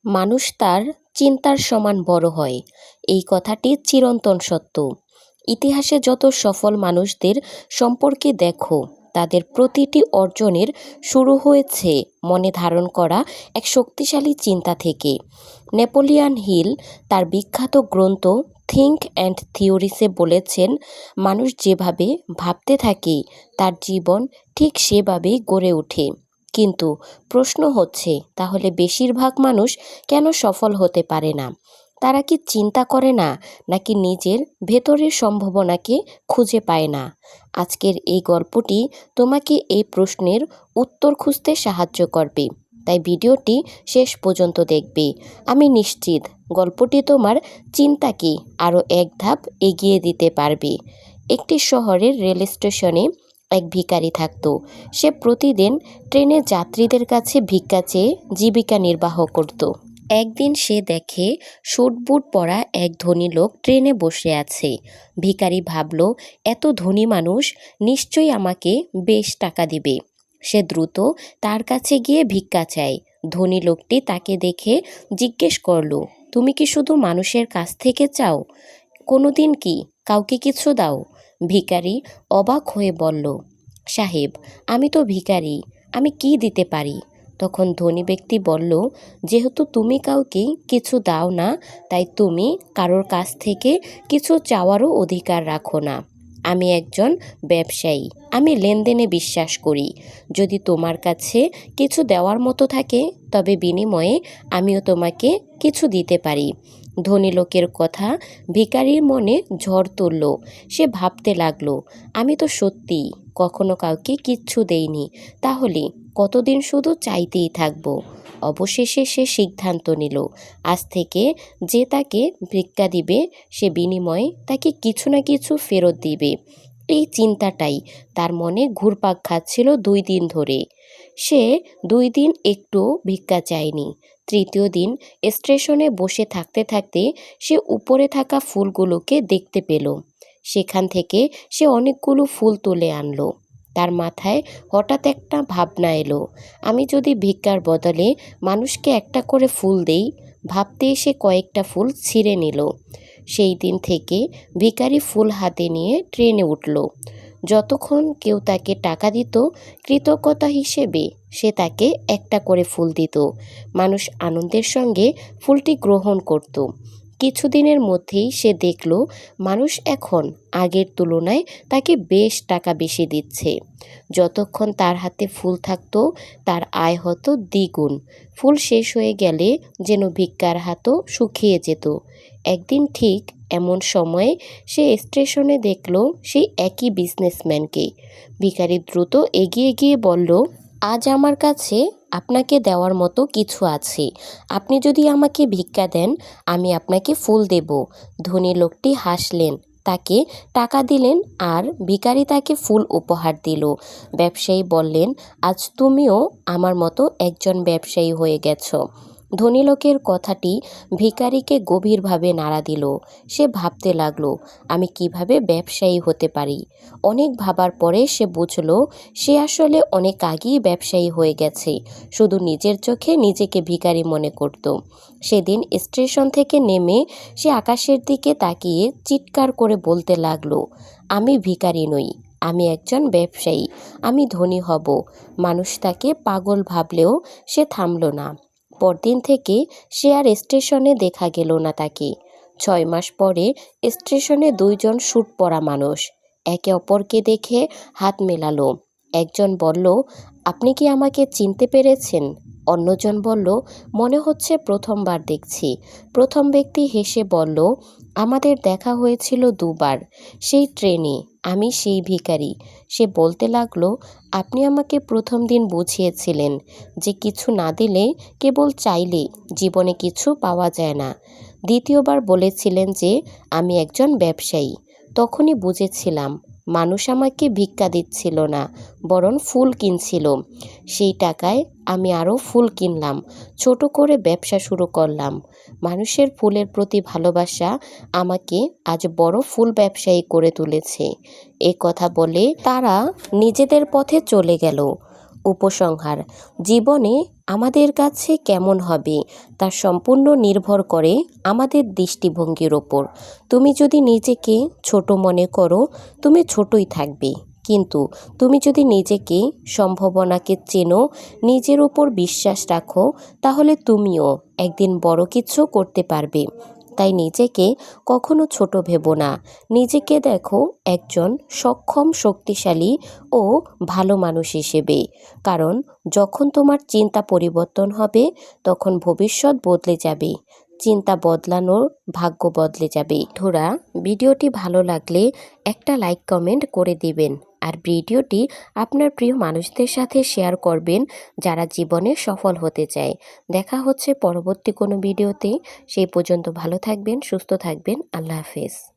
মানুষ তার চিন্তার সমান বড় হয়, এই কথাটি চিরন্তন সত্য। ইতিহাসে যত সফল মানুষদের সম্পর্কে দেখো, তাদের প্রতিটি অর্জনের শুরু হয়েছে মনে ধারণ করা এক শক্তিশালী চিন্তা থেকে। নেপোলিয়ন হিল তার বিখ্যাত গ্রন্থ থিঙ্ক অ্যান্ড থিওরিসে বলেছেন, মানুষ যেভাবে ভাবতে থাকে তার জীবন ঠিক সেভাবেই গড়ে ওঠে। কিন্তু প্রশ্ন হচ্ছে, তাহলে বেশিরভাগ মানুষ কেন সফল হতে পারে না? তারা কি চিন্তা করে না, নাকি নিজের ভেতরের সম্ভাবনাকে খুঁজে পায় না? আজকের এই গল্পটি তোমাকে এই প্রশ্নের উত্তর খুঁজতে সাহায্য করবে, তাই ভিডিওটি শেষ পর্যন্ত দেখবে। আমি নিশ্চিত গল্পটি তোমার চিন্তাকে আরও এক ধাপ এগিয়ে দিতে পারবে। একটি শহরের রেল স্টেশনে এক ভিখারি থাকত। সে প্রতিদিন ট্রেনে যাত্রীদের কাছে ভিক্ষা চেয়ে জীবিকা নির্বাহ করত। একদিন সে দেখে স্যুট বুট পরা এক ধনী লোক ট্রেনে বসে আছে। ভিখারি ভাবল, এত ধনী মানুষ নিশ্চয়ই আমাকে বেশ টাকা দিবে। সে দ্রুত তার কাছে গিয়ে ভিক্ষা চায়। ধনী লোকটি তাকে দেখে জিজ্ঞেস করল, তুমি কি শুধু মানুষের কাছ থেকে চাও? কোনোদিন কি কাউকে কিছু দাও? ভিখারি অবাক হয়ে বলল, সাহেব, আমি তো ভিখারি, আমি কি দিতে পারি? তখন ধনী ব্যক্তি বলল, যেহেতু তুমি কাউকে কিছু দাও না, তাই তুমি কারোর কাছ থেকে কিছু চাওয়ারও অধিকার রাখো না। আমি একজন ব্যবসায়ী, আমি লেনদেনে বিশ্বাস করি। যদি তোমার কাছে কিছু দেওয়ার মতো থাকে, তবে বিনিময়ে আমিও তোমাকে কিছু দিতে পারি। ধনী লোকের কথা ভিখারির মনে ঝড় তুলল। সে ভাবতে লাগলো, আমি তো সত্যি কখনো কাউকে কিচ্ছু দেইনি, তাহলে কতদিন শুধু চাইতেই থাকবো? অবশেষে সে সিদ্ধান্ত নিল, আজ থেকে যে তাকে ভিক্ষা দিবে সে বিনিময়ে তাকে কিছু না কিছু ফেরত দিবে। এই চিন্তাটাই তার মনে ঘুরপাক খাচ্ছিল 2 দিন ধরে। সে 2 দিন একটু ভিক্ষা চায়নি। তৃতীয় দিন স্টেশনে বসে থাকতে থাকতে সে উপরে থাকা ফুলগুলোকে দেখতে পেল। সেখান থেকে সে অনেকগুলো ফুল তুলে আনলো। তার মাথায় হঠাৎ একটা ভাবনা এলো, আমি যদি ভিক্ষার বদলে মানুষকে একটা করে ফুল দেই। ভাবতেই সে কয়েকটা ফুল ছিঁড়ে নিল। সেই দিন থেকে ভিখারি ফুল হাতে নিয়ে ট্রেনে উঠল। যতক্ষণ কেউ তাকে টাকা দিত, কৃতজ্ঞতা হিসেবে সে তাকে একটা করে ফুল দিত। মানুষ আনন্দের সঙ্গে ফুলটি গ্রহণ করত। কিছুদিনের মধ্যেই সে দেখল, মানুষ এখন আগের তুলনায় তাকে বেশ টাকা বেশি দিচ্ছে। যতক্ষণ তার হাতে ফুল থাকতো, তার আয় হতো দ্বিগুণ। ফুল শেষ হয়ে গেলে যেন ভিক্ষার হাতও শুকিয়ে যেত। একদিন ঠিক এমন সময়ে সে স্টেশনে দেখল সেই একই বিজনেসম্যানকে। ভিখারি দ্রুত এগিয়ে গিয়ে বলল, আজ আমার কাছে আপনাকে দেওয়ার মতো কিছু আছে। আপনি যদি আমাকে ভিক্ষা দেন, আমি আপনাকে ফুল দেব। ধনী লোকটি হাসলেন, তাকে টাকা দিলেন, আর ভিখারি তাকে ফুল উপহার দিল। ব্যবসায়ী বললেন, আজ তুমিও আমার মতো একজন ব্যবসায়ী হয়ে গেছো। ধনী লোকের কথাটি ভিখারিকে গভীরভাবে নাড়া দিল। সে ভাবতে লাগলো, আমি কিভাবে ব্যবসায়ী হতে পারি? অনেক ভাবার পরে সে বুঝল, সে আসলে অনেক আগেই ব্যবসায়ী হয়ে গেছে, শুধু নিজের চোখে নিজেকে ভিখারি মনে করত। সেদিন স্টেশন থেকে নেমে সে আকাশের দিকে তাকিয়ে চিৎকার করে বলতে লাগলো, আমি ভিখারি নই, আমি একজন ব্যবসায়ী, আমি ধনী হব। মানুষ তাকে পাগল ভাবলেও সে থামল না। পরদিন থেকে সে আর স্টেশনে দেখা গেল না তাকে। 6 মাস পরে স্টেশনে 2জন স্যুট পরা মানুষ একে অপরকে দেখে হাত মেলালো। একজন বলল, আপনি কি আমাকে চিনতে পেরেছেন? অন্যজন বলল, মনে হচ্ছে প্রথমবার দেখছি। প্রথম ব্যক্তি হেসে বলল, আমাদের দেখা হয়েছিল 2বার, সেই ট্রেনে। আমি সেই ভিখারি। সে বলতে লাগলো, আপনি আমাকে প্রথম দিন বুঝিয়েছিলেন যে কিছু না দিলে, কেবল চাইলে জীবনে কিছু পাওয়া যায় না। দ্বিতীয়বার বলেছিলেন যে আমি একজন ব্যবসায়ী। তখনই বুঝেছিলাম মানুষ আমাকে ভিক্ষা দিচ্ছিল না, বরং ফুল কিনছিল। সেই টাকায় আমি আরও ফুল কিনলাম, ছোট করে ব্যবসা শুরু করলাম। মানুষের ফুলের প্রতি ভালোবাসা আমাকে আজ বড় ফুল ব্যবসায়ী করে তুলেছে। এ কথা বলে তারা নিজেদের পথে চলে গেল। উপসংহার: জীবনে আমাদের কাছে কেমন হবে তা সম্পূর্ণ নির্ভর করে আমাদের দৃষ্টিভঙ্গির ওপর। তুমি যদি নিজেকে ছোট মনে করো, তুমি ছোটই থাকবে। কিন্তু তুমি যদি নিজেকে, সম্ভাবনাকে চেনো, নিজের উপর বিশ্বাস রাখো, তাহলে তুমিও একদিন বড় কিছু করতে পারবে। তাই নিজেকে কখনো ছোট ভেবো না। নিজেকে দেখো একজন সক্ষম, শক্তিশালী ও ভালো মানুষ হিসেবে। কারণ যখন তোমার চিন্তা পরিবর্তন হবে, তখন ভবিষ্যৎ বদলে যাবে। চিন্তা বদলানোর ভাগ্য বদলে যাবে। বন্ধুরা, ভিডিওটি ভালো লাগলে একটা লাইক কমেন্ট করে দিবেন। আর ভিডিওটি আপনার প্রিয় মানুষদের সাথে শেয়ার করবেন যারা জীবনে সফল হতে চায়। দেখা হচ্ছে পরবর্তী কোনো ভিডিওতে। সেই পর্যন্ত ভালো থাকবেন, সুস্থ থাকবেন। আল্লাহ হাফেজ।